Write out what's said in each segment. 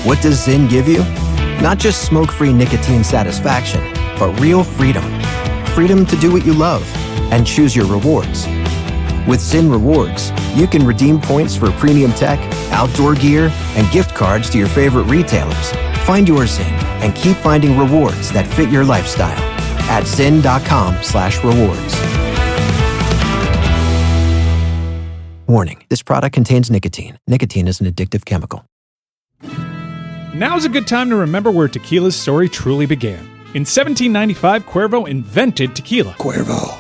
What does Zyn give you? Not just smoke-free nicotine satisfaction, but real freedom. Freedom to do what you love and choose your rewards. With Zyn Rewards, you can redeem points for premium tech, outdoor gear, and gift cards to your favorite retailers. Find your Zyn and keep finding rewards that fit your lifestyle at zyn.com/rewards. Warning, this product contains nicotine. Nicotine is an addictive chemical. Now's a good time to remember where tequila's story truly began. In 1795, Cuervo invented tequila. Cuervo.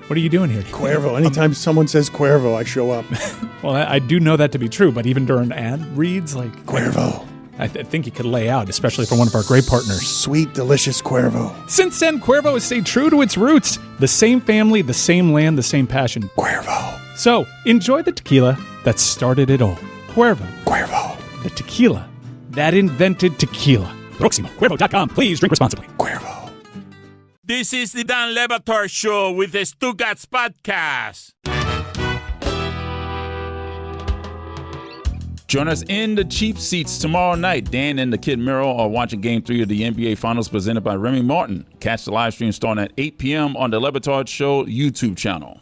What are you doing here? Cuervo. Anytime someone says Cuervo, I show up. Well, I do know that to be true, but even during ad reads, like... Cuervo. I think you could lay out, especially for one of our great partners. Sweet, delicious Cuervo. Since then, Cuervo has stayed true to its roots. The same family, the same land, the same passion. Cuervo. So, enjoy the tequila that started it all. Cuervo. Cuervo. The tequila that invented tequila. Proximo. Cuervo.com. Please drink responsibly. Cuervo. This is the Dan Le Batard Show with the Stugotz podcast. Join us in the cheap seats tomorrow night. Dan and the Kid Miro are watching Game 3 of the NBA Finals presented by Remy Martin. Catch the live stream starting at 8 p.m. on the Le Batard Show YouTube channel.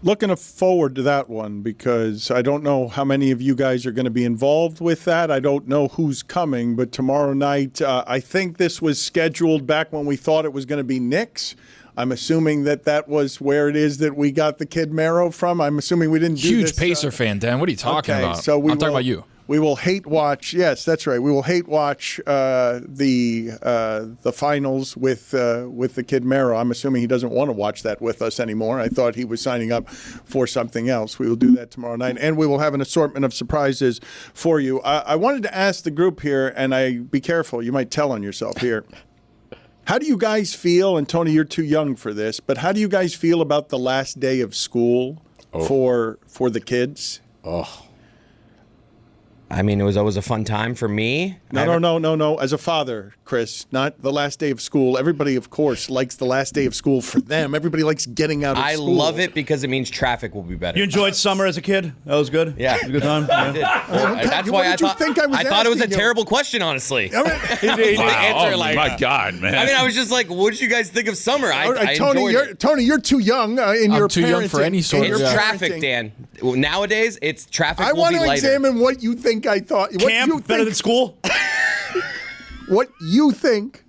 Looking forward to that one because I don't know how many of you guys are going to be involved with that. I don't know who's coming, but tomorrow night, I think this was scheduled back when we thought it was going to be Knicks. I'm assuming that was where it is that we got the Kid Mero from. I'm assuming we didn't do Huge this. Pacer fan, Dan. What are you talking about? So I'm talking about you. We will hate watch. Yes, that's right. We will hate watch the finals with the Kid Mero. I'm assuming he doesn't want to watch that with us anymore. I thought he was signing up for something else. We will do that tomorrow night, and we will have an assortment of surprises for you. I wanted to ask the group here, and be careful. You might tell on yourself here. How do you guys feel? And Tony, you're too young for this, but how do you guys feel about the last day of school for the kids? Oh. I mean, it was always a fun time for me. No. As a father, Chris, not the last day of school. Everybody, of course, likes the last day of school for them. Everybody likes getting out of school. I love it because it means traffic will be better. You enjoyed summer as a kid? That was good? Yeah. It was a good time? I did. That's why I thought it was a terrible question, honestly. Wow, my God, man. I mean, I was just like, what did you guys think of summer? Tony, you're too young in your too young for any sort of It's traffic, Dan. Nowadays, it's traffic I will want be to lighter. examine what you think I thought. Camp better than school? What you think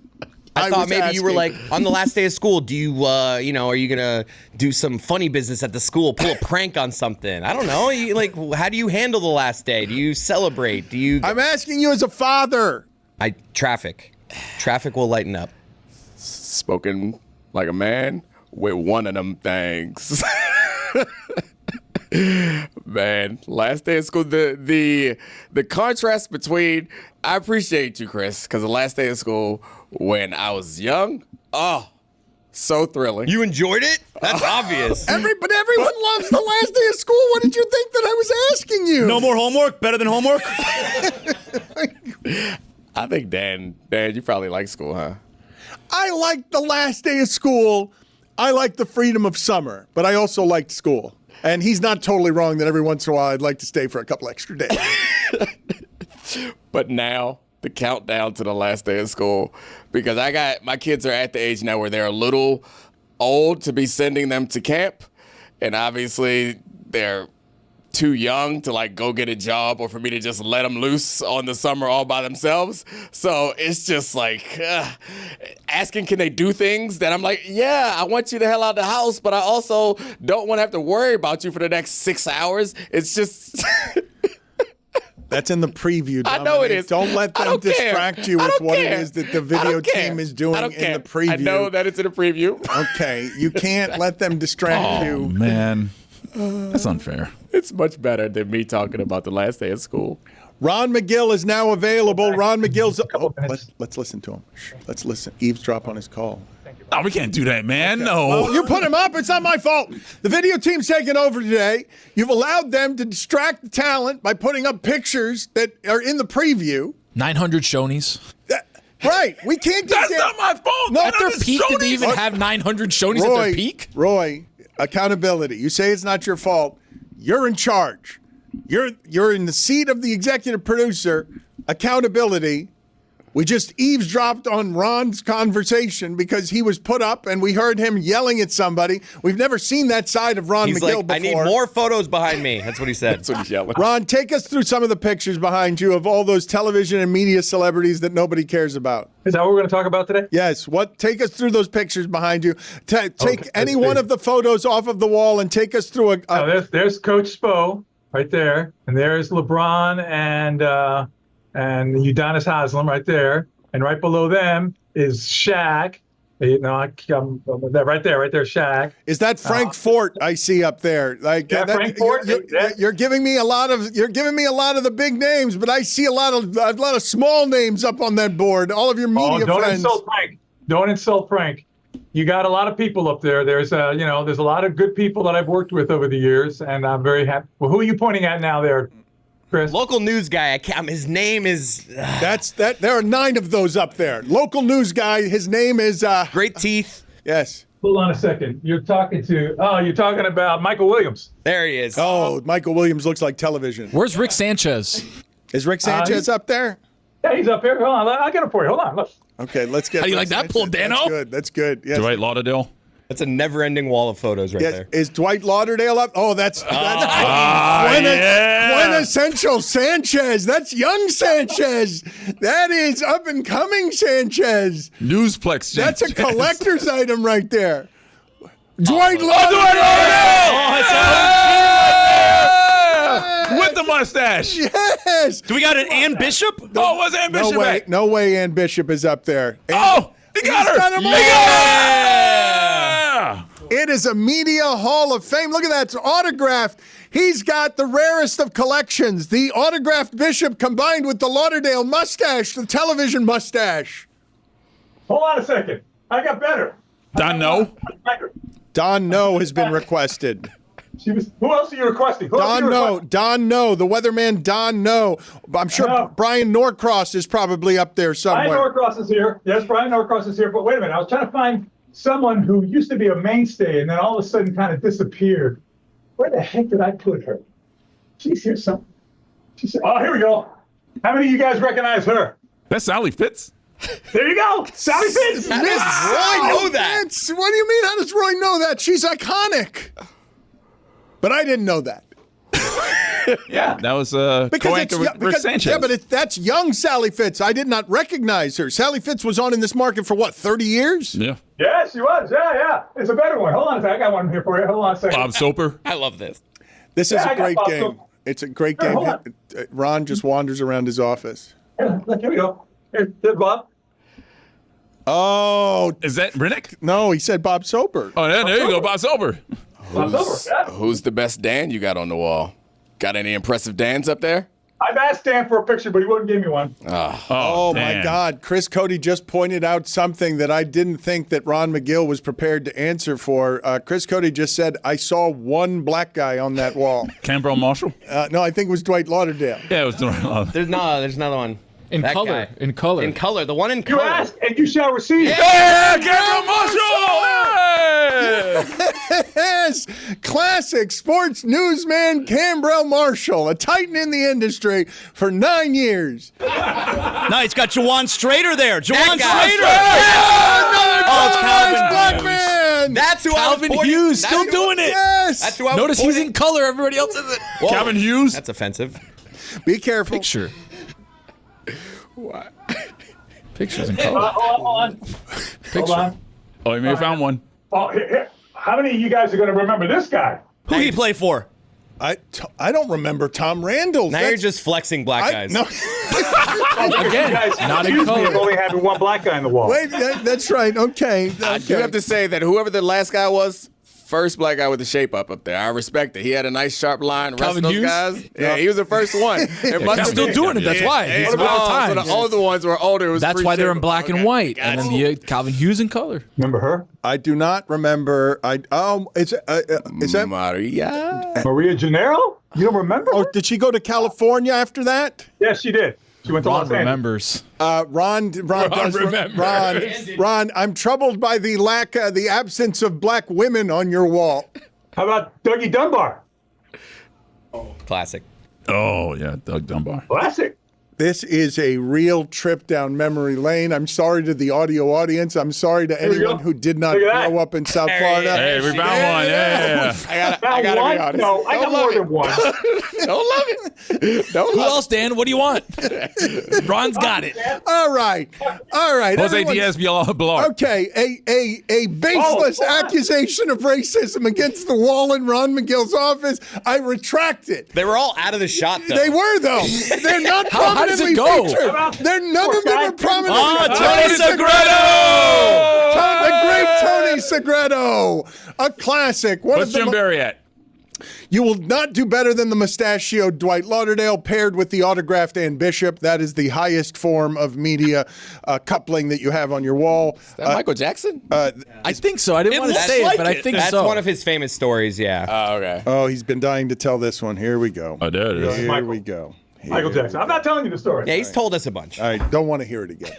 I thought maybe you were like, on the last day of school, do you, are you going to do some funny business at the school, pull a prank on something? I don't know. How do you handle the last day? Do you celebrate? I'm asking you as a father. Traffic. Traffic will lighten up. Spoken like a man with one of them things. Man, last day of school, the contrast between, I appreciate you, Chris, because the last day of school when I was young, so thrilling. You enjoyed it? That's obvious. But everyone loves the last day of school. What did you think that I was asking you? No more homework? Better than homework? I think, Dan, you probably like school, huh? I liked the last day of school. I liked the freedom of summer, but I also liked school. And he's not totally wrong that every once in a while I'd like to stay for a couple extra days. But now, the countdown to the last day of school, because my kids are at the age now where they're a little old to be sending them to camp. And obviously, they're too young to go get a job or for me to just let them loose on the summer all by themselves. So it's just asking, can they do things that I'm like, yeah, I want you the hell out of the house, but I also don't want to have to worry about you for the next 6 hours. It's just... That's in the preview, Dominic. I know it is. Don't let them distract you with what it is that the video team is doing in the preview. I know that it's in the preview. Okay, you can't let them distract you. Oh, man. That's unfair. It's much better than me talking about the last day of school. Ron Magill is now available. Ron Magill's... let's listen to him. Let's listen. Eavesdrop on his call. Oh, we can't do that, man. Okay. No. Well, you put him up. It's not my fault. The video team's taking over today. You've allowed them to distract the talent by putting up pictures that are in the preview. 900 Shonies. Right. We can't get That's not my fault. No, At their peak, did they even have 900 Shonies at their peak? Roy, accountability. You say it's not your fault. You're in charge. You're in the seat of the executive producer. Accountability. We just eavesdropped on Ron's conversation because he was put up and we heard him yelling at somebody. We've never seen that side of Ron He's Magill like, before. I need more photos behind me. That's what he said. That's what he's yelling. Ron, take us through some of the pictures behind you of all those television and media celebrities that nobody cares about. Is that what we're going to talk about today? Yes. Take us through those pictures behind you. Take Okay, any let's one see. of the photos off of the wall and take us through There's Coach Spo right there, and there's LeBron and Udonis Haslem right there, and right below them is Shaq. Right there, Shaq. Is that Frank Fort I see up there? Like Frank Fort. You're giving me a lot of the big names, but I see a lot of small names up on that board. All of your media don't friends. Don't insult Frank. You got a lot of people up there. There's a lot of good people that I've worked with over the years, and I'm very happy. Well, who are you pointing at now there, Chris? Local news guy. His name is. There are 9 of those up there. Local news guy. His name is. Great teeth. Yes. Hold on a second. You're talking about Michael Williams. There he is. Oh, Michael Williams looks like television. Where's Rick Sanchez? Is Rick Sanchez up there? Yeah, he's up here. Hold on, I'll get him for you. Hold on, look. Okay, let's get. How do you like that pull, Dano? That's good. Yes. Dwight Lauderdale. That's a never-ending wall of photos right Yes. there. Is Dwight Lauderdale up? Oh, that's quintessential Sanchez. That's young Sanchez. That is up and coming Sanchez. Newsplex. That's a Sanchez. collector's item right there. Dwight Lauderdale. With the mustache. Yes. Do we got an Ann Bishop? Oh, what's Ann Bishop at? No way Ann Bishop is up there. Oh, he got her. got him all. Yeah. It is a media hall of fame. Look at that. It's autographed. He's got the rarest of collections. The autographed Bishop combined with the Lauderdale mustache, the television mustache. Hold on a second. I got better. Don No. Don No has been requested. Who else are you requesting? Don No, the weatherman Don No. I'm sure No. Brian Norcross is probably up there somewhere. Brian Norcross is here. Yes, Brian Norcross is here. But wait a minute. I was trying to find someone who used to be a mainstay and then all of a sudden kind of disappeared. Where the heck did I put her? She's here somewhere. Oh, here we go. How many of you guys recognize her? That's Sally Fitz. There you go. Sally Fitz. How does Roy know that? What do you mean? How does Roy know that? She's iconic. But I didn't know that. Yeah, that was co-anchor with Rick Sanchez. Yeah, but that's young Sally Fitz. I did not recognize her. Sally Fitz was on in this market for what, 30 years? Yeah. Yeah, she was. Yeah. It's a better one. Hold on a second. I got one here for you. Hold on a second. Bob Soper. I love this. This is Yeah, a I got great Bob game. Soper. It's a great Here, game. hold on. Ron just wanders around his office. Look, here we go. Here's Bob. Oh, Is that Rennick? no, he said Bob Soper. Oh, there you go, Bob Soper. Bob's over. Yeah. Who's the best Dan you got on the wall? Got any impressive Dans up there? I've asked Dan for a picture, but he wouldn't give me one. Oh my damn. God. Chris Cody just pointed out something that I didn't think that Ron Magill was prepared to answer for. Chris Cody just said, I saw one black guy on that wall. Canberra Marshall. No, I think it was Dwight Lauderdale. Yeah, it was Dwight Lauderdale. There's another one. In That color. guy. In color. In color. The one in You color. ask, and you shall receive. Yeah, Canberra Marshall. Hey! Yes, classic sports newsman Cambrell Marshall, a titan in the industry for 9 years. No, he's got Jawan Strader there. Jawan guy. Strader. Oh, it's Calvin Black Hughes. man. That's who Calvin I was pointing- Hughes that's still who- doing it. Yes. That's who I was Notice he's pointing- in color. Everybody else isn't. Whoa. Calvin Hughes. That's offensive. Be careful. Picture. Pictures in color. Hold on. Hold on. Oh, you may have found one. Oh, here. How many of you guys are going to remember this guy? Who he play for? I don't remember Tom Randall. Now you're just flexing black guys. No. Again, You guys not in accused me of color. only having one black guy on the wall. Wait, that's right. Okay. I do have to say that whoever the last guy was, first black guy with the shape up there. I respect it. He had a nice sharp line. The rest of Calvin those Hughes? guys, yeah, he was the first one. It must He's have still been- doing it. That's why. He's with the So times. the older ones were older. It was That's why they're in black and Okay. white. And then the Calvin Hughes in color. Remember her? I do not remember. Is that? Maria. Maria Gennaro? You don't remember Oh, her? did she go to California after that? Yes, she did. She went to Ron Los Angeles. remembers. Ron does remembers. Ron, I'm troubled by the absence of black women on your wall. How about Dougie Dunbar? Classic. Oh, yeah, Doug Dunbar. Classic. This is a real trip down memory lane. I'm sorry to the audio audience. I'm sorry to we anyone go. who did not Look at that. grow up in South Hey, Florida. Hey, we found one. Yeah. I gotta one? be honest. No, I got Don't more love than it. one. Don't love it. Don't Who love else, Dan? What do you want? Ron's got it. All right. Jose Everyone- Diaz Blar. Okay, a baseless accusation of racism against the wall in Ron McGill's office. I retract it. They were all out of the shot, though. They were, though. They're not How does prominently it go? featured. They're none of them are prominently Tony Segredo! Segredo! The great Tony Segredo. A classic. One What's of the Jim Barry at? You will not do better than the mustachioed Dwight Lauderdale paired with the autographed Ann Bishop. That is the highest form of media coupling that you have on your wall. Is that Michael Jackson? I think so. I didn't It want to looks say like it, but I it. think That's so. one of his famous stories, yeah. Okay. Oh, he's been dying to tell this one. Here we go. Oh, there it is. Here Michael. we go. Michael Jackson. I'm not telling you the story. Yeah, he's told us a bunch. I don't want to hear it again.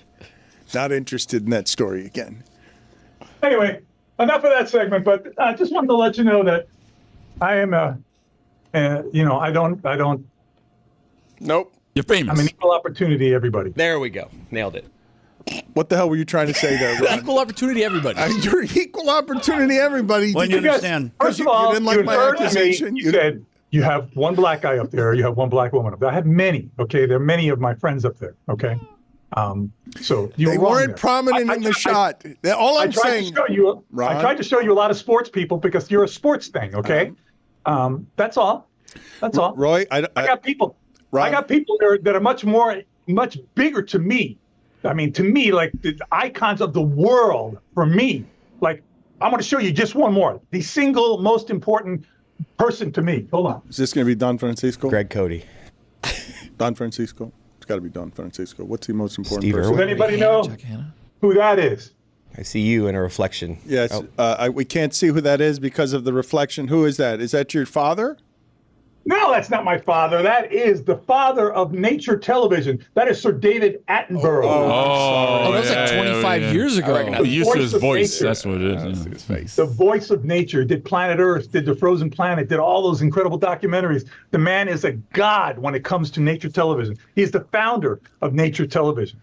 Not interested in that story again. Anyway, enough of that segment. But I just wanted to let you know that I am I don't. Nope. You're famous. I'm an equal opportunity, everybody. There we go. Nailed it. What the hell were you trying to say there, Ron? Equal opportunity, everybody. You're equal opportunity, everybody. When Did you guys- understand. First you- of all, you didn't like my inferred to me, accusation? you said you have one black guy up there, you have one black woman up there. I have many. Okay, there are many of my friends up there. Okay, so you They were wrong weren't there. prominent in the shot. All I'm I tried saying, to show you. Ron? I tried to show you a lot of sports people because you're a sports thing. Okay, that's all. That's all. Roy, I got people. Ron? I got people that are much bigger to me. I mean, to me, like the icons of the world. For me, like I'm going to show you just one more. The single most important person to me. Hold on. is this going to be Don Francisco? Greg Cody. Don Francisco. It's got to be Don Francisco. What's the most important Steve person? Does anybody know who that is? I see you in a reflection. Yes, Oh. we can't see who that is because of the reflection. Who is that? Is that your father? No, that's not my father. That is the father of nature television. That is Sir David Attenborough. Oh, that was like 25 years ago. He used to his Voice of voice. nature. That's what it is. yeah. His face. The voice of nature. Did Planet Earth, did The Frozen Planet, did all those incredible documentaries. The man is a god when it comes to nature television. He's the founder of nature television.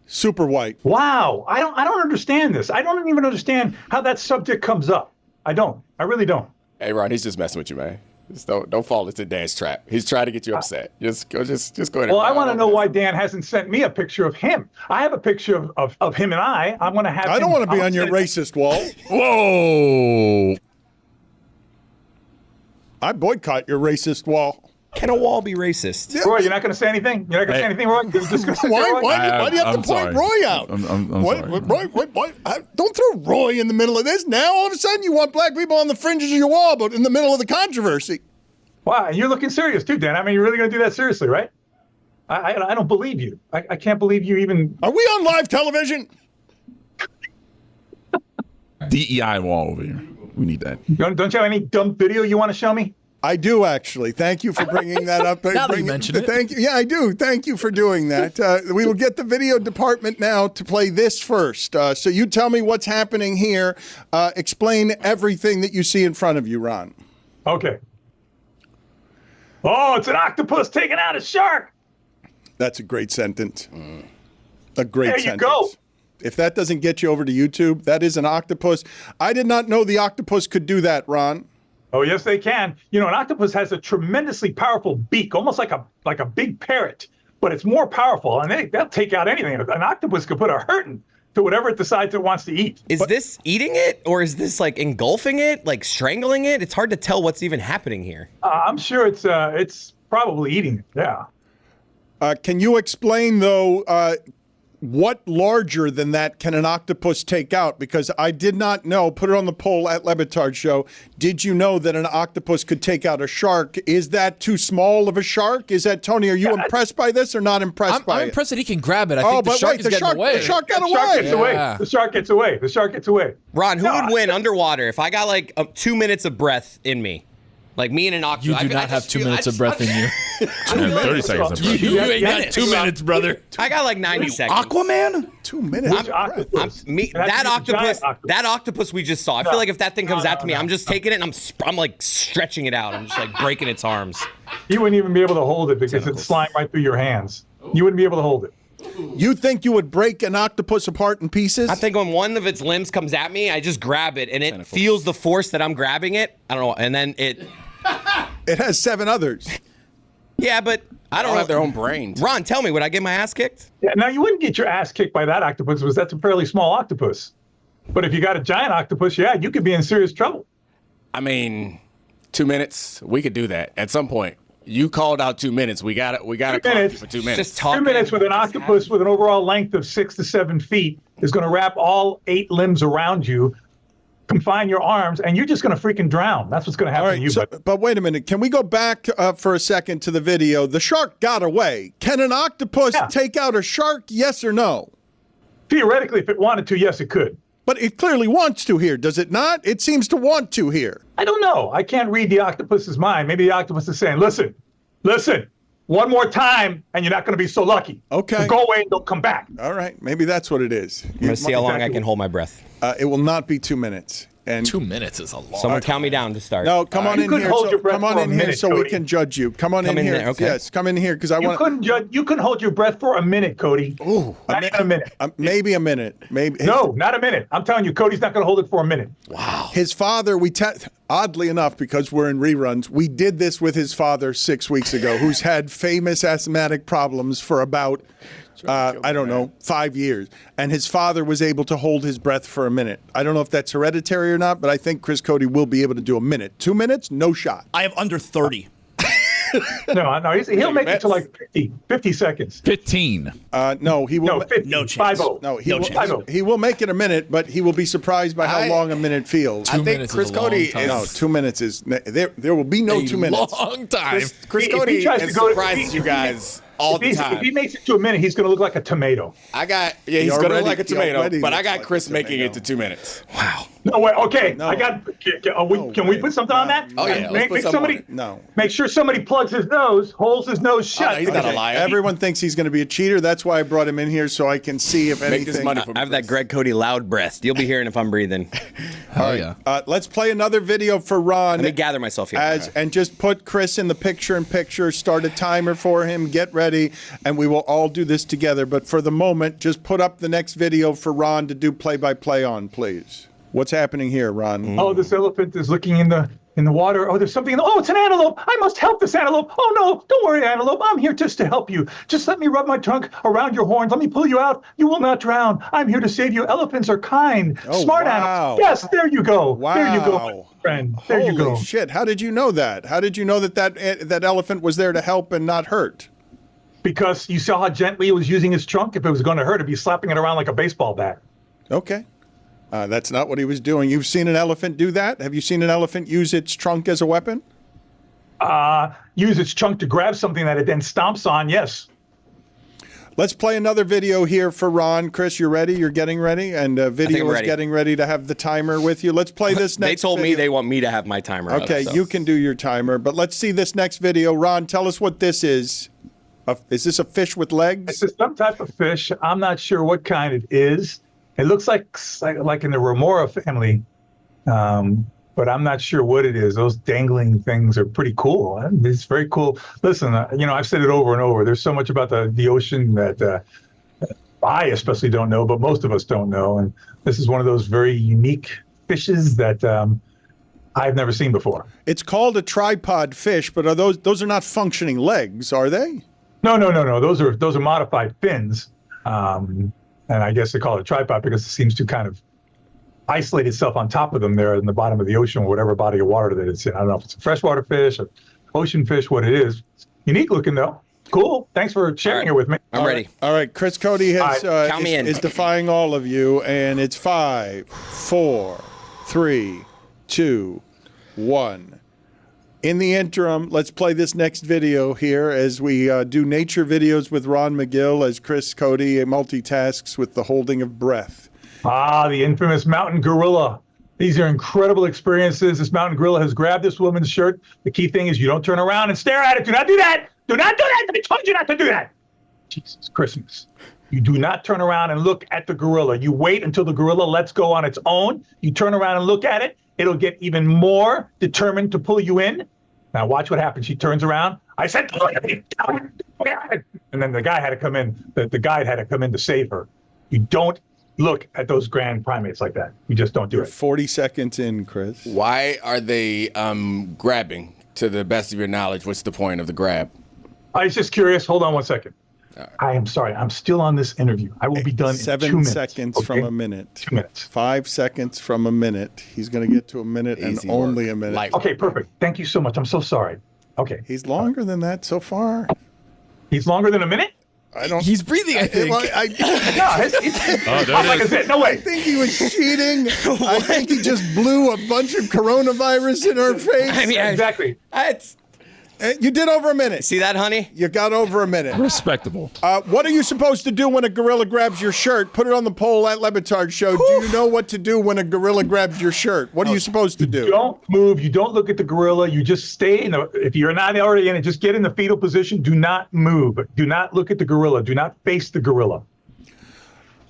Super white. Wow. I don't understand this. I don't even understand how that subject comes up. I don't. I really don't. Hey, Ron, he's just messing with you, man. Just don't fall into Dan's trap. He's trying to get you upset. Just go ahead. Well, I want to know why Dan hasn't sent me a picture of him. I have a picture of him and I'm going to have I don't him- want to be I'll on your send it- racist wall. Whoa. I boycott your racist wall. Can a wall be racist? Roy, you're not going to say anything? You're not going to say anything, Roy? You're just gonna sit there, Why? Roy? Why do you have I'm to point sorry. Roy out? I'm What- sorry. Roy, don't throw Roy in the middle of this. Now all of a sudden you want black people on the fringes of your wall, but in the middle of the controversy. Wow, and you're looking serious too, Dan. I mean, you're really going to do that seriously, right? I don't believe you. I can't believe you even. Are we on live television? DEI wall over here. We need that. Don't you have any dumb video you want to show me? I do actually. Thank you for bringing that up. Now that you mention it. Thank you. Yeah, I do. Thank you for doing that. We will get the video department now to play this first. So you tell me what's happening here. Explain everything that you see in front of you, Ron. Okay. Oh, it's an octopus taking out a shark. That's a great sentence. A great There you sentence. go. If that doesn't get you over to YouTube, that is an octopus. I did not know the octopus could do that, Ron. Oh, yes, they can. You know, an octopus has a tremendously powerful beak, almost like a big parrot, but it's more powerful, and they'll take out anything. An octopus could put a hurting to whatever it decides it wants to eat. Is this eating it, or is this like engulfing it, like strangling it? It's hard to tell what's even happening here. I'm sure it's probably eating it. Yeah. Can you explain, though, what larger than that can an octopus take out? Because I did not know. Put it on the poll at Le Batard Show. Did you know that an octopus could take out a shark? Is that too small of a shark? Is that, Tony, are you impressed by this or not impressed by I'm it? impressed that he can grab it. I think the but shark wait, is getting away. The shark got The shark away. gets away. Yeah. The shark gets away. The shark gets away. Ron, who would win underwater if I got like 2 minutes of breath in me? Like me and an octopus. You do not have 2 minutes of breath in you. 30 seconds. of breath. You ain't got 2 minutes, brother. I got like 90 seconds. Aquaman? 2 minutes. That octopus we just saw. I feel like if that thing comes out to me, I'm just taking it and I'm like stretching it out. I'm just like breaking its arms. You wouldn't even be able to hold it because it's slime right through your hands. You wouldn't be able to hold it. You think you would break an octopus apart in pieces? I think when one of its limbs comes at me, I just grab it and it feels the force that I'm grabbing it. I don't know. And then it has 7 others. Yeah, but I don't have their own brains. Ron, tell me, would I get my ass kicked? Yeah, now you wouldn't get your ass kicked by that octopus because that's a fairly small octopus. But if you got a giant octopus, yeah, you could be in serious trouble. I mean, 2 minutes, we could do that at some point. You called out 2 minutes. We got to call you for 2 minutes. Just talking. 2 minutes with an octopus with an overall length of 6 to 7 feet is going to wrap all 8 limbs around you, confine your arms, and you're just going to freaking drown. That's what's going to happen to you. But wait a minute. Can we go back for a second to the video? The shark got away. Can an octopus take out a shark? Yes or no? Theoretically, if it wanted to, yes, it could. But it clearly wants to here, does it not? It seems to want to here. I don't know. I can't read the octopus's mind. Maybe the octopus is saying, listen, one more time, and you're not going to be so lucky. Okay. So go away and don't come back. All right. Maybe that's what it is. I'm going to see how long I can hold my breath. It will not be 2 minutes. And 2 minutes is a long Someone count me down to start. No, come on in here. Come on in here so we can judge you. Come on in here. There, okay. Yes, come in here because I want. You couldn't hold your breath for a minute, Cody. Ooh, not even a minute. Maybe a minute. Maybe. No, not a minute. I'm telling you, Cody's not going to hold it for a minute. Wow. His father, oddly enough, because we're in reruns, we did this with his father 6 weeks ago, who's had famous asthmatic problems for about. I don't know, 5 years. And his father was able to hold his breath for a minute. I don't know if that's hereditary or not, but I think Chris Cody will be able to do a minute. 2 minutes, no shot. I have under 30. No, he'll make it to like 50 seconds. 15. No, he will. No, 50. No chance. 5-0. No, he No will. chance. He will make it a minute, but he will be surprised by how long a minute feels. I think Chris Cody is. No, 2 minutes is. There will be no 2 minutes. Long time. Chris Cody surprises you guys all the time. If he makes it to a minute, he's going to look like a tomato. He's going to look like a tomato, but I got Chris making it to 2 minutes. Wow. No way. Okay, No. I got. Can we put something on that? Oh, yeah, let's put something on it. No. Make sure somebody plugs his nose, holds his nose shut. no, he's not a liar. Everyone thinks he's going to be a cheater. That's why I brought him in here so I can see if Make anything. this money for I have that Greg Cody loud breath. You'll be hearing if I'm breathing. Hell yeah. Let's play another video for Ron. Let me gather myself here. And just put Chris in the picture-in-picture, start a timer for him, get ready, and we will all do this together. But for the moment, just put up the next video for Ron to do play-by-play on, please. What's happening here, Ron? Oh, this elephant is looking in the water. Oh, there's something. Oh, it's an antelope. I must help this antelope. Oh no, don't worry, antelope. I'm here just to help you. Just let me rub my trunk around your horns. Let me pull you out. You will not drown. I'm here to save you. Elephants are kind, smart animals. Yes, there you go. Wow. There you go, my friend. There you go. Holy shit! How did you know that? How did you know that elephant was there to help and not hurt? Because you saw how gently he was using his trunk. If it was going to hurt, he'd be slapping it around like a baseball bat. Okay. That's not what he was doing. You've seen an elephant do that? Have you seen an elephant use its trunk as a weapon? Use its trunk to grab something that it then stomps on, yes. Let's play another video here for Ron. Chris, you're ready? You're getting ready? And video is getting ready to have the timer with you. Let's play this next They told video. me they want me to have my timer up, Okay, so. you can do your timer. But let's see this next video. Ron, tell us what this is. Is this a fish with legs? It's some type of fish. I'm not sure what kind it is. It looks like in the remora family, but I'm not sure what it is. Those dangling things are pretty cool. It's very cool. Listen, I've said it over and over. There's so much about the ocean that I especially don't know, but most of us don't know. And this is one of those very unique fishes that I've never seen before. It's called a tripod fish, but are those are not functioning legs, are they? No. Those are modified fins. And I guess they call it a tripod because it seems to kind of isolate itself on top of them there in the bottom of the ocean, or whatever body of water that it's in. I don't know if it's a freshwater fish, or ocean fish, what it is. Unique looking though. Cool. Thanks for sharing it with me. I'm ready. All right. Chris Cody Count me in. is defying all of you, and it's 5, 4, 3, 2, 1. In the interim, let's play this next video here as we do nature videos with Ron Magill as Chris Cody multitasks with the holding of breath. The infamous mountain gorilla These are incredible experiences. This mountain gorilla has grabbed this woman's shirt. The key thing is you don't turn around and stare at it. Do not do that. Do not do that. I told you not to do that. Jesus Christmas. You do not turn around and look at the gorilla. You wait until the gorilla lets go on its own. You turn around and look at it. It'll get even more determined to pull you in. Now watch what happens. She turns around. I said, and then the guy had to come in. The guide had to come in to save her. You don't look at those grand primates like that. You just don't do You're it. 40 seconds in, Chris. Why are they grabbing? To the best of your knowledge, what's the point of the grab? I was just curious. Hold on one second. I am sorry. I'm still on this interview. I will be done in 2 minutes. 7 seconds from a minute. 2 minutes. 5 seconds from a minute. He's going to get to a minute Easy and only work. a minute. Light Okay, perfect. Thank you so much. I'm so sorry. Okay. He's longer than that so far. He's longer than a minute? I don't. He's breathing, I think. No, like I said, no I way. think he was cheating. I think he just blew a bunch of coronavirus in her face. I mean, Exactly. You did over a minute. See that, honey? You got over a minute. Respectable. What are you supposed to do when a gorilla grabs your shirt? Put it on the poll at Batard Show. Do you know what to do when a gorilla grabs your shirt? What are you supposed to do? Don't move. You don't look at the gorilla. You just stay in the, if you're not already in it, just get in the fetal position. Do not move. Do not look at the gorilla. Do not face the gorilla.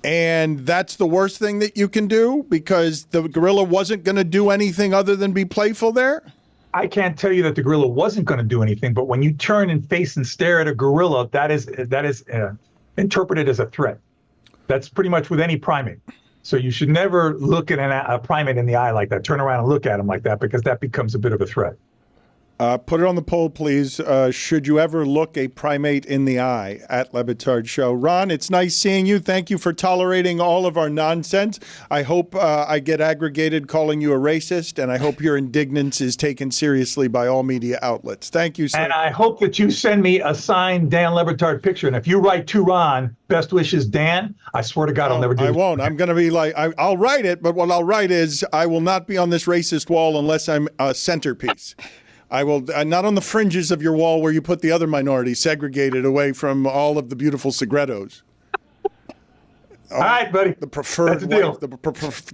And that's the worst thing that you can do because the gorilla wasn't going to do anything other than be playful there? I can't tell you that the gorilla wasn't going to do anything, but when you turn and face and stare at a gorilla, that is interpreted as a threat. That's pretty much with any primate. So you should never look at a primate in the eye like that. Turn around and look at him like that because that becomes a bit of a threat. Put it on the poll, please. Should you ever look a primate in the eye at Batard Show? Ron, it's nice seeing you. Thank you for tolerating all of our nonsense. I hope I get aggregated calling you a racist, and I hope your indignance is taken seriously by all media outlets. Thank you, sir. And I hope that you send me a signed Dan Le Batard picture. And if you write to Ron, best wishes, Dan, I swear to God, I'll never do it. I won't. I'm going to be like, I'll write it, but what I'll write is I will not be on this racist wall unless I'm a centerpiece. I will not on the fringes of your wall where you put the other minorities segregated away from all of the beautiful segredos. All right, buddy. The preferred That's the deal. the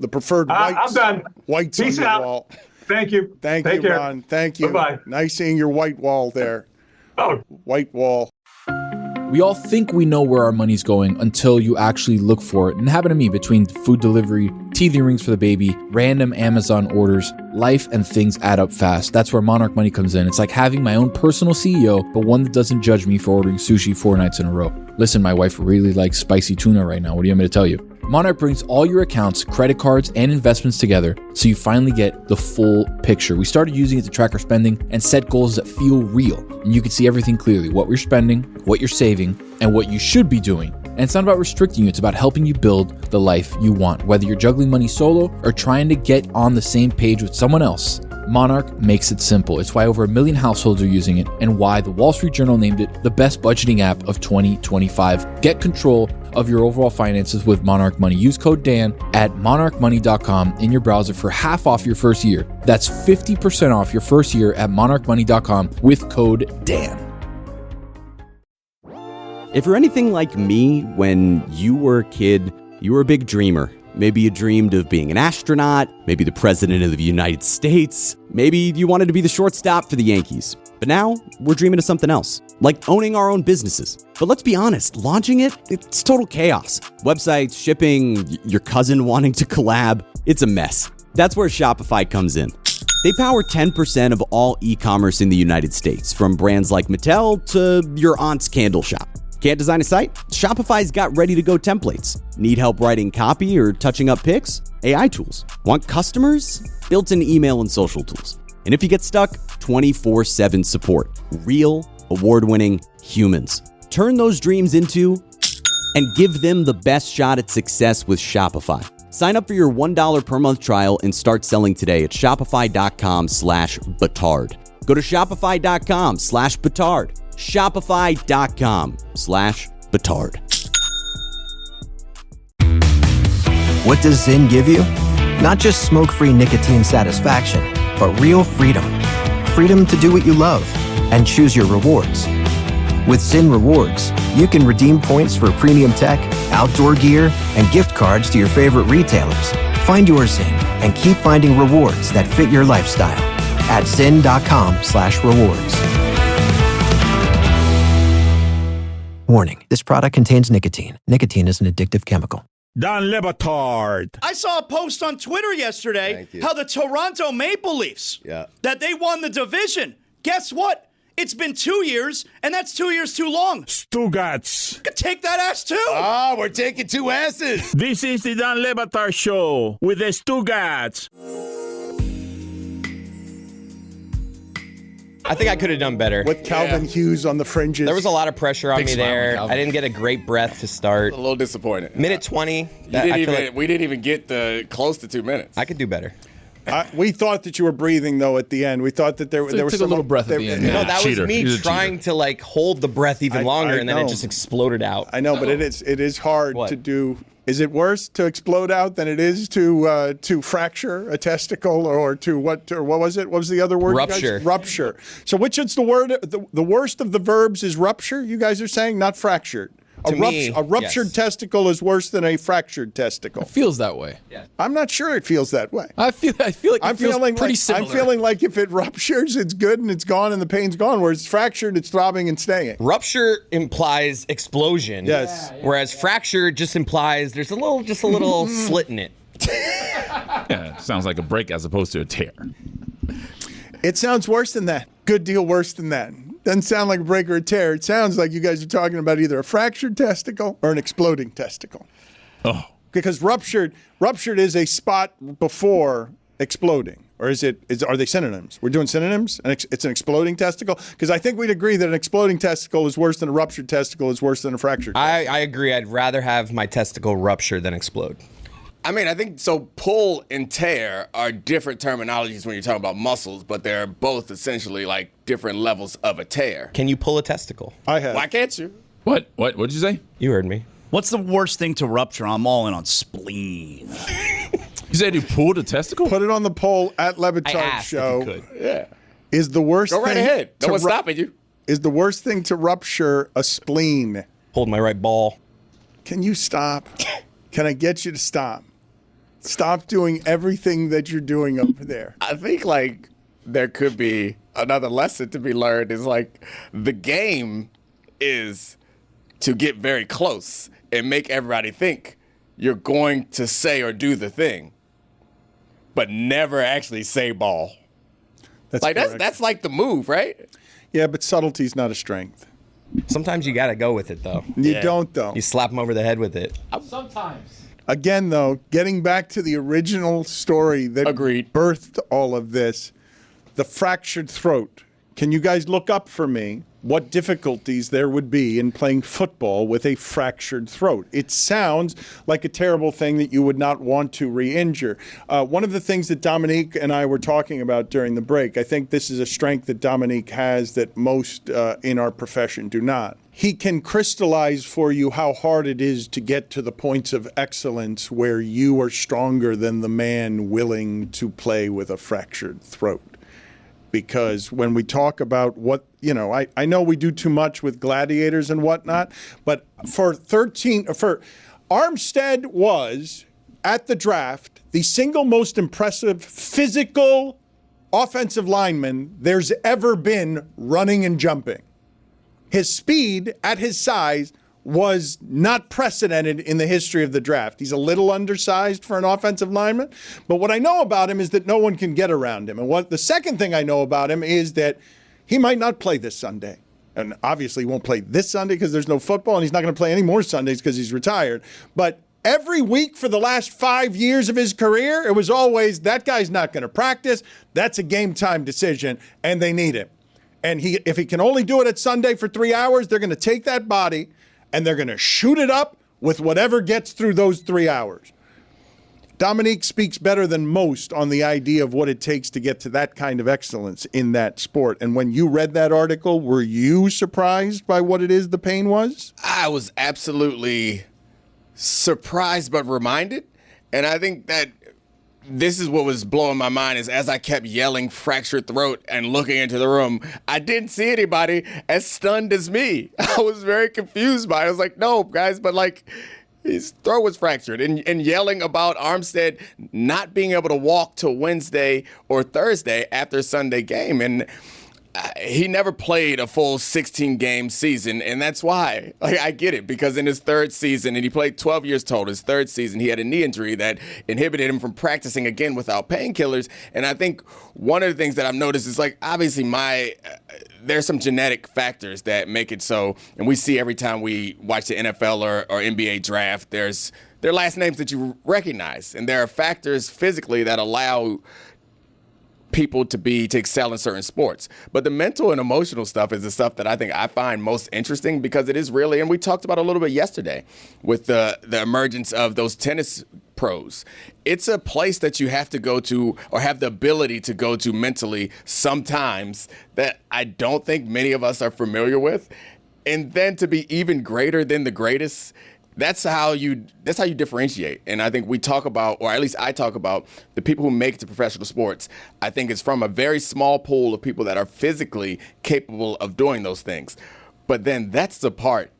preferred whites. I'm done. Whites Peace on your out. wall. Thank you. Thank Take you, care. Ron. Thank you. Bye-bye. Nice seeing your white wall there. Oh. White wall. We all think we know where our money's going until you actually look for it. And it happened to me between food delivery, teething rings for the baby, random Amazon orders. Life and things add up fast. That's where Monarch Money comes in. It's like having my own personal CEO, but one that doesn't judge me for ordering sushi 4 nights in a row. Listen, my wife really likes spicy tuna right now. What do you want me to tell you? Monarch brings all your accounts, credit cards, and investments together so you finally get the full picture. We started using it to track our spending and set goals that feel real. And you can see everything clearly, what we're spending, what you're saving, and what you should be doing. And it's not about restricting you, it's about helping you build the life you want. Whether you're juggling money solo or trying to get on the same page with someone else, Monarch makes it simple. It's why over 1 million households are using it and why the Wall Street Journal named it the best budgeting app of 2025. Get control of your overall finances with Monarch Money. Use code Dan at monarchmoney.com in your browser for half off your first year. That's 50% off your first year at monarchmoney.com with code Dan. If you're anything like me, when you were a kid, you were a big dreamer. Maybe you dreamed of being an astronaut, maybe the president of the United States, maybe you wanted to be the shortstop for the Yankees. But now, we're dreaming of something else, like owning our own businesses. But let's be honest, launching it's total chaos. Websites, shipping, your cousin wanting to collab, it's a mess. That's where Shopify comes in. They power 10% of all e-commerce in the United States, from brands like Mattel to your aunt's candle shop. Can't design a site? Shopify's got ready-to-go templates. Need help writing copy or touching up pics? AI tools. Want customers? Built-in email and social tools. And if you get stuck, 24/7 support. Real, award-winning humans. Turn those dreams into and give them the best shot at success with Shopify. Sign up for your $1 per month trial and start selling today at shopify.com/Batard. Go to shopify.com/Batard. Shopify.com/Batard. What does Zyn give you? Not just smoke-free nicotine satisfaction, but real freedom. Freedom to do what you love and choose your rewards. With Zyn Rewards, you can redeem points for premium tech, outdoor gear, and gift cards to your favorite retailers, Find your Zyn and keep finding rewards that fit your lifestyle at zyn.com/rewards. Warning, this product contains nicotine. Nicotine is an addictive chemical. Don Le Batard. I saw a post on Twitter yesterday how the Toronto Maple Leafs, that they won the division. Guess what? It's been 2 years, and that's 2 years too long. Stugotz. Could take that ass too. Ah, we're taking 2 asses. This is the Don Le Batard Show with the Stugotz. I think I could have done better. With Calvin Hughes on the fringes. There was a lot of pressure on Big me smile on there. Calvin. I didn't get a great breath to start. A little disappointed. Minute 20. We didn't even get close to 2 minutes. I could do better. We thought that you were breathing, though, at the end. We thought that there was took a little breath at the end. No, that Cheater. was me He's a trying to like hold the breath even longer, and then it know. just exploded out. I know, but it is hard What? to do. Is it worse to explode out than it is to fracture a testicle or to what? Or what was it? What was the other word? you guys- Rupture. Rupture. So which is the word? The worst of the verbs is rupture. You guys are saying not fractured. To me, A ruptured yes. testicle is worse than a fractured testicle. It feels that way. I'm not sure it feels that way. I feel like it feels pretty like, similar. I'm feeling like if it ruptures, it's good and it's gone and the pain's gone. Whereas fractured, it's throbbing and staying. Rupture implies explosion. Yes. Whereas fracture just implies there's a little slit in it. Yeah, sounds like a break as opposed to a tear. It sounds worse than that. Good deal worse than that. Doesn't sound like a break or a tear. It sounds like you guys are talking about either a fractured testicle or an exploding testicle. Oh. Because ruptured is a spot before exploding. Or are they synonyms? We're doing synonyms? And it's an exploding testicle? Because I think we'd agree that an exploding testicle is worse than a ruptured testicle is worse than a fractured testicle. I agree. I'd rather have my testicle rupture than explode. I mean, I think so. Pull and tear are different terminologies when you're talking about muscles, but they're both essentially like different levels of a tear. Can you pull a testicle? I have. Why can't you? What? What'd you say? You heard me. What's the worst thing to rupture? I'm all in on spleen. You said you pulled a testicle? Put it on the poll at I Levitard asked Show. if you could. Yeah. Is the worst Go right thing ahead. No to one's stopping you. Is the worst thing to rupture a spleen? Hold my right ball. Can you stop? Can I get you to stop? Stop doing everything that you're doing over there. I think like there could be another lesson to be learned is like the game is to get very close and make everybody think you're going to say or do the thing, but never actually say ball. That's Like correct. that's like the move, right? Yeah, but subtlety's not a strength. Sometimes you gotta go with it though. You don't, though. You slap them over the head with it. Again, though, getting back to the original story that Agreed. birthed all of this, the fractured throat. Can you guys look up for me what difficulties there would be in playing football with a fractured throat? It sounds like a terrible thing that you would not want to re-injure. One of the things that Dominique and I were talking about during the break, I think this is a strength that Dominique has that most in our profession do not. He can crystallize for you how hard it is to get to the points of excellence where you are stronger than the man willing to play with a fractured throat. Because when we talk about what, I know we do too much with gladiators and whatnot, but for Armstead was, at the draft, the single most impressive physical offensive lineman there's ever been running and jumping. His speed at his size was not precedented in the history of the draft. He's a little undersized for an offensive lineman, but what I know about him is that no one can get around him. And the second thing I know about him is that he might not play this Sunday. And obviously he won't play this Sunday because there's no football, and he's not going to play any more Sundays because he's retired. But every week for the last 5 years of his career, it was always, that guy's not going to practice. That's a game time decision, and they need him. And if he can only do it at Sunday for 3 hours, they're going to take that body and they're going to shoot it up with whatever gets through those 3 hours. Dominique speaks better than most on the idea of what it takes to get to that kind of excellence in that sport. And when you read that article, were you surprised by what it is the pain was? I was absolutely surprised but reminded. And I think that this is what was blowing my mind is as I kept yelling fractured throat and looking into the room, I didn't see anybody as stunned as me. I was very confused by it. I was like, no, guys, but like, His throat was fractured, and yelling about Armstead not being able to walk till Wednesday or Thursday after Sunday game. And he never played a full 16-game season, and that's why. Like, I get it, because in his third season, and he played 12 years total, his third season, he had a knee injury that inhibited him from practicing again without painkillers. And I think one of the things that I've noticed is, like, obviously there's some genetic factors that make it so, and we see every time we watch the NFL or NBA draft, there are last names that you recognize, and there are factors physically that allow people to excel in certain sports. But the mental and emotional stuff is the stuff that I think I find most interesting, because it is really, and we talked about a little bit yesterday with the emergence of those tennis pros. It's a place that you have to go to, or have the ability to go to mentally sometimes, that I don't think many of us are familiar with. And then to be even greater than the greatest, that's how you differentiate. And I think we talk about, or at least I talk about, the people who make it to professional sports. I think it's from a very small pool of people that are physically capable of doing those things. But then that's the part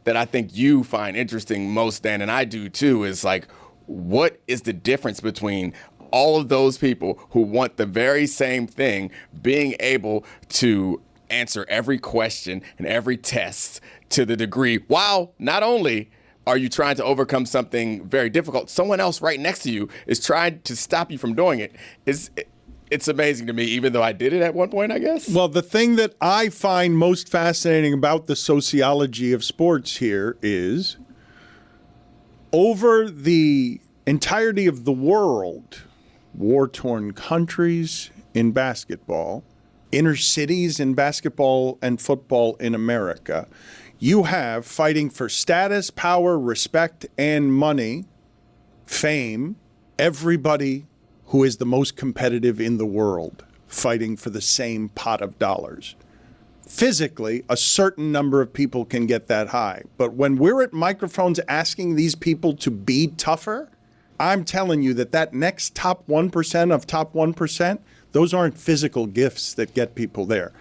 that I think you find interesting most, Dan, and I do too, is like, what is the difference between all of those people who want the very same thing being able to answer every question and every test to the degree, while not only are you trying to overcome something very difficult, someone else right next to you is trying to stop you from doing it. It's amazing to me, even though I did it at one point, I guess. Well, the thing that I find most fascinating about the sociology of sports here is, over the entirety of the world, war-torn countries in basketball, inner cities in basketball and football in America, you have, fighting for status, power, respect, and money, fame, everybody who is the most competitive in the world fighting for the same pot of dollars. Physically, a certain number of people can get that high. But when we're at microphones asking these people to be tougher, I'm telling you that next top 1% of top 1%, those aren't physical gifts that get people there.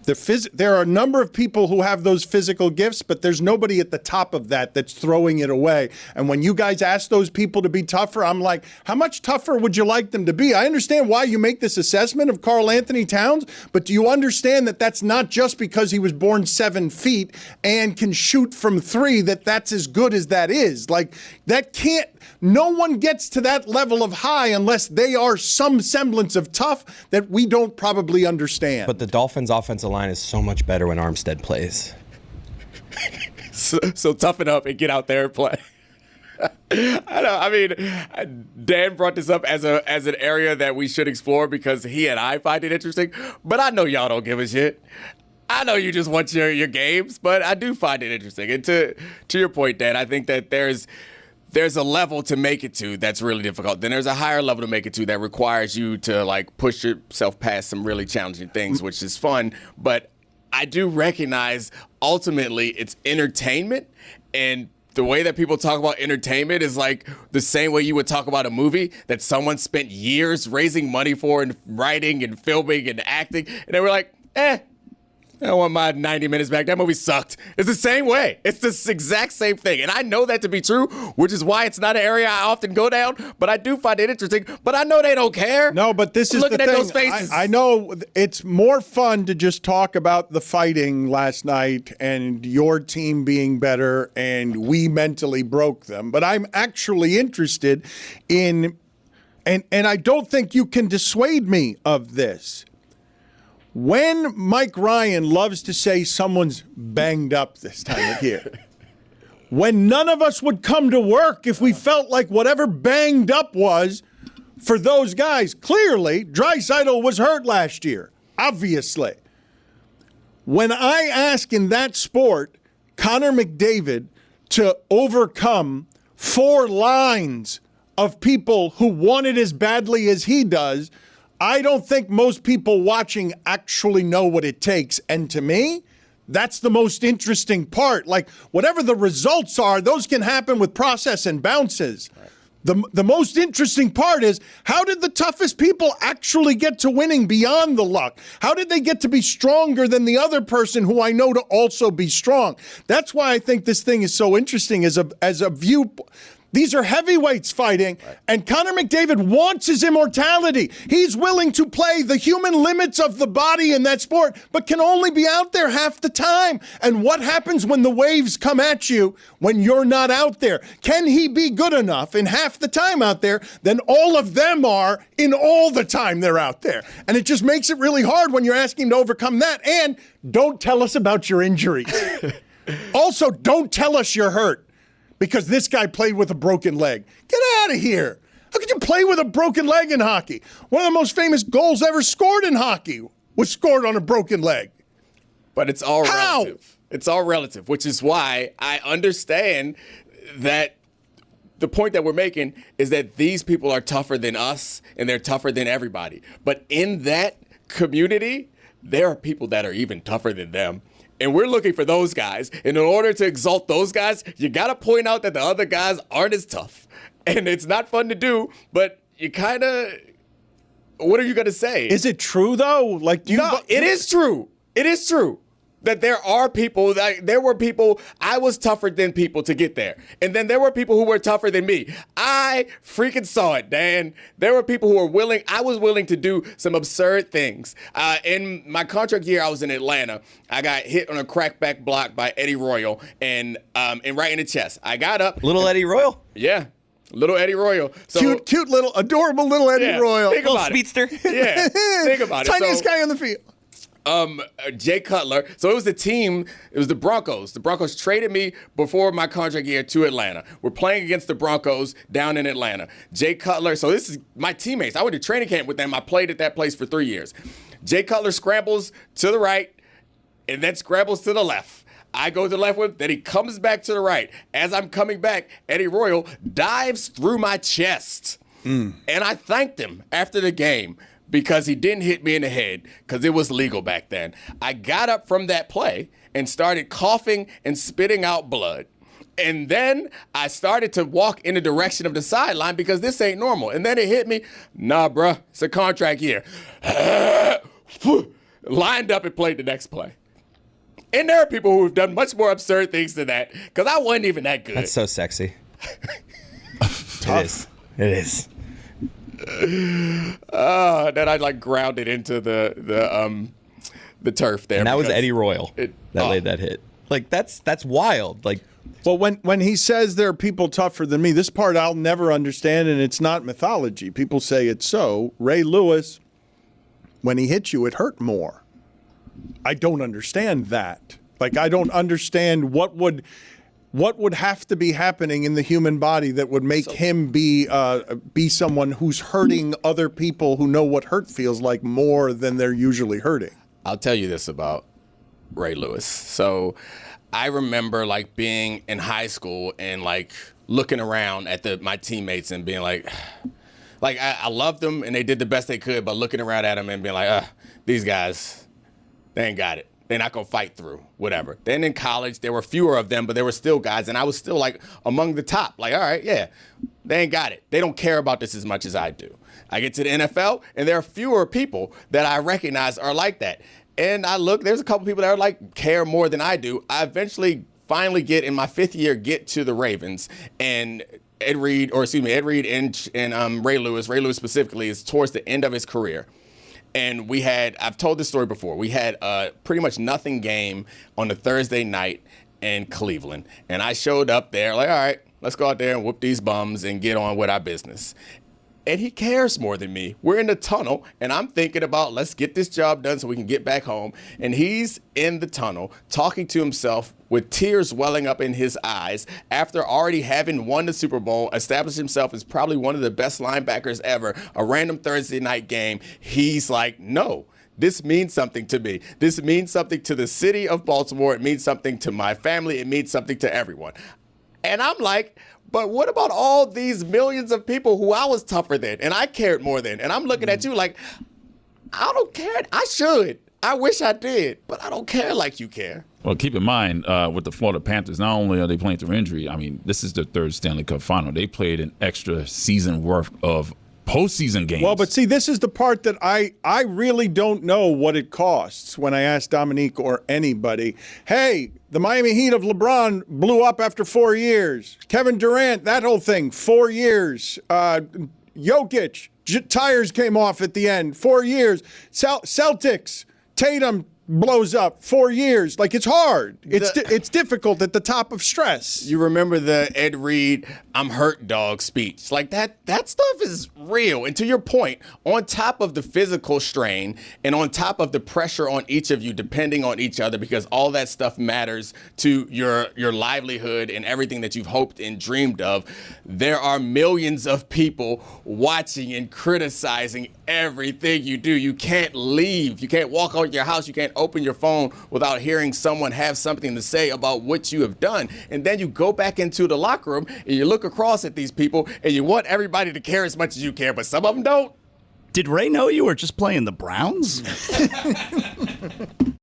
There are a number of people who have those physical gifts, but there's nobody at the top of that's throwing it away. And when you guys ask those people to be tougher, I'm like, how much tougher would you like them to be? I understand why you make this assessment of Karl Anthony Towns, but do you understand that that's not just because he was born 7 feet and can shoot from 3, that's as good as that is? Like, that can't, no one gets to that level of high unless they are some semblance of tough that we don't probably understand. But the Dolphins' offensive line is so much better when Armstead plays. so toughen up and get out there and play. I mean, Dan brought this up as an area that we should explore because he and I find it interesting. But I know y'all don't give a shit. I know you just want your games, but I do find it interesting. And to your point, Dan, I think that there's a level to make it to that's really difficult. Then there's a higher level to make it to that requires you to like push yourself past some really challenging things, which is fun. But I do recognize ultimately it's entertainment, and the way that people talk about entertainment is like the same way you would talk about a movie that someone spent years raising money for and writing and filming and acting, and they were like, I want my 90 minutes back. That movie sucked. It's the same way. It's the exact same thing. And I know that to be true, which is why it's not an area I often go down, but I do find it interesting. But I know they don't care. No, but this is looking the at thing. Those faces. I know it's more fun to just talk about the fighting last night and your team being better and we mentally broke them. But I'm actually interested in, and I don't think you can dissuade me of this. When Mike Ryan loves to say someone's banged up this time of year, when none of us would come to work if we felt like whatever banged up was for those guys. Clearly, Draisaitl was hurt last year, obviously. When I ask in that sport Connor McDavid to overcome 4 lines of people who want it as badly as he does, I don't think most people watching actually know what it takes. And to me, that's the most interesting part. Like, whatever the results are, those can happen with process and bounces. Right. The most interesting part is, how did the toughest people actually get to winning beyond the luck? How did they get to be stronger than the other person who I know to also be strong? That's why I think this thing is so interesting as a view. These are heavyweights fighting, and Connor McDavid wants his immortality. He's willing to play the human limits of the body in that sport, but can only be out there half the time. And what happens when the waves come at you when you're not out there? Can he be good enough in half the time out there than all of them are in all the time they're out there? And it just makes it really hard when you're asking him to overcome that. And don't tell us about your injuries. Also, don't tell us you're hurt, because this guy played with a broken leg. Get out of here. How could you play with a broken leg in hockey? One of the most famous goals ever scored in hockey was scored on a broken leg. But it's all relative. It's all relative, which is why I understand that the point that we're making is that these people are tougher than us, and they're tougher than everybody. But in that community, there are people that are even tougher than them. And we're looking for those guys. And in order to exalt those guys, you got to point out that the other guys aren't as tough. And it's not fun to do, but you kind of, what are you going to say? Is it true, though? Like, it is true. It is true that there are people, there were people, I was tougher than people to get there. And then there were people who were tougher than me. I freaking saw it, Dan. There were people who were willing, I was willing to do some absurd things. In my contract year, I was in Atlanta. I got hit on a crackback block by Eddie Royal and right in the chest. I got up. Little Eddie Royal? Yeah. Little Eddie Royal. So, cute little, adorable little Eddie Royal. Think little about speedster. It. Yeah. Think about it. Tiniest guy on the field. Jay Cutler. So it was the team, it was the Broncos. The Broncos traded me before my contract year to Atlanta. We're playing against the Broncos down in Atlanta. Jay Cutler, so this is my teammates. I went to training camp with them. I played at that place for 3 years. Jay Cutler scrambles to the right and then scrambles to the left. I go to the left with him, then he comes back to the right. As I'm coming back, Eddie Royal dives through my chest. And I thanked him after the game, because he didn't hit me in the head, because it was legal back then. I got up from that play and started coughing and spitting out blood. And then I started to walk in the direction of the sideline because this ain't normal. And then it hit me, nah, bruh, it's a contract year. Lined up and played the next play. And there are people who have done much more absurd things than that, because I wasn't even that good. That's so sexy. It is. It is. Then I like grounded into the turf there. And that was Eddie Royal that laid that hit. Like that's wild. Like, well, when he says there are people tougher than me, this part I'll never understand, and it's not mythology. People say it's so. Ray Lewis, when he hit you, it hurt more. I don't understand that. Like, I don't understand what would have to be happening in the human body that would make him be someone who's hurting other people who know what hurt feels like more than they're usually hurting. I'll tell you this about Ray Lewis. So I remember like being in high school and like looking around at my teammates and being like I loved them and they did the best they could, but looking around at them and being like, these guys, they ain't got it. They're not going to fight through, whatever. Then in college, there were fewer of them, but there were still guys, and I was still, like, among the top. Like, all right, yeah, they ain't got it. They don't care about this as much as I do. I get to the NFL, and there are fewer people that I recognize are like that. And I look, there's a couple people that are, like, care more than I do. I eventually finally in my 5th year, get to the Ravens, and Ed Reed and Ray Lewis specifically, is towards the end of his career. And I've told this story before, we had a pretty much nothing game on a Thursday night in Cleveland. And I showed up there like, all right, let's go out there and whoop these bums and get on with our business. And he cares more than me. We're in the tunnel, and I'm thinking about, let's get this job done so we can get back home. And he's in the tunnel talking to himself with tears welling up in his eyes after already having won the Super Bowl, established himself as probably one of the best linebackers ever, a random Thursday night game. He's like, no, this means something to me. This means something to the city of Baltimore. It means something to my family. It means something to everyone. And I'm like, but what about all these millions of people who I was tougher than and I cared more than? And I'm looking at you like, I don't care. I should. I wish I did, but I don't care like you care. Well, keep in mind, with the Florida Panthers, not only are they playing through injury, I mean, this is their third Stanley Cup final. They played an extra season worth of postseason games. Well, but see, this is the part that I really don't know what it costs when I ask Dominique or anybody, hey, the Miami Heat of LeBron blew up after 4 years. Kevin Durant, that whole thing, 4 years. Jokic, tires came off at the end, 4 years. Celtics, Tatum blows up 4 years. Like, it's hard. It's difficult at the top of stress. You remember the Ed Reed, I'm hurt dog speech. Like that stuff is real. And to your point, on top of the physical strain and on top of the pressure on each of you depending on each other, because all that stuff matters to your livelihood and everything that you've hoped and dreamed of, there are millions of people watching and criticizing everything you do. You can't leave. You can't walk out your house. You can't open your phone without hearing someone have something to say about what you have done. And then you go back into the locker room and you look across at these people and you want everybody to care as much as you care, but some of them don't. Did Ray know you were just playing the Browns?